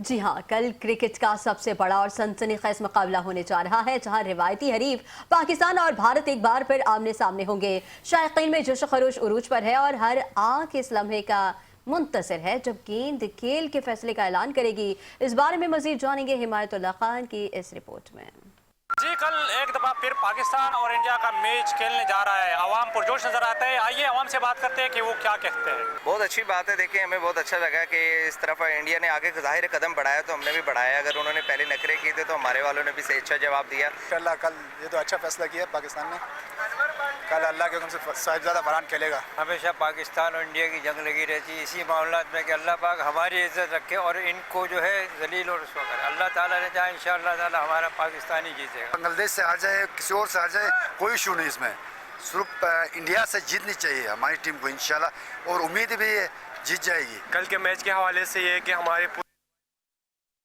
जी हाँ, कल क्रिकेट का सबसे बड़ा और सनसनीखेज मुकाबला होने जा रहा है, जहां रिवायती हरीफ पाकिस्तान और भारत एक बार फिर आमने सामने होंगे। शायकीन में जोश खरोश उरूज पर है और हर आंख इस लम्हे का मुंतज़िर है जब गेंद खेल के फैसले का ऐलान करेगी। इस बारे में मजीद जानेंगे हिमायतुल्लाह खान की इस रिपोर्ट में। जी, कल एक दफ़ा फिर पाकिस्तान और इंडिया का मैच खेलने जा रहा है। आवाम पुरजोश नजर आता है। आइए आवाम से बात करते हैं कि वो क्या कहते हैं। बहुत अच्छी बात है। देखिए, हमें बहुत अच्छा लगा कि इस तरफ इंडिया ने आगे ज़ाहिर कदम बढ़ाया तो हमने भी बढ़ाया। अगर उन्होंने पहले नखरे किए थे तो हमारे वालों ने भी सही अच्छा जवाब दिया। इंशाल्लाह कल ये तो अच्छा फैसला किया पाकिस्तान ने। कल अल्लाह के हुक्म से साहिबजादा फरहान खेलेगा। हमेशा पाकिस्तान और इंडिया की जंग लगी रहती है इसी मामलात में कि अल्लाह पाक हमारी इज्जत रखे और इनको जो है जलील और रुसवा करे। अल्लाह ताला ने चाहे इंशाअल्लाह ताला हमारा पाकिस्तान ही जीतेगा। बांग्लादेश से हार जाए, किसी और से हार जाए, कोई इशू नहीं इसमें। सिर्फ इंडिया से जीतनी चाहिए हमारी टीम को इंशाल्लाह, और उम्मीद भी जीत जाएगी। कल के मैच के हवाले से ये है कि हमारे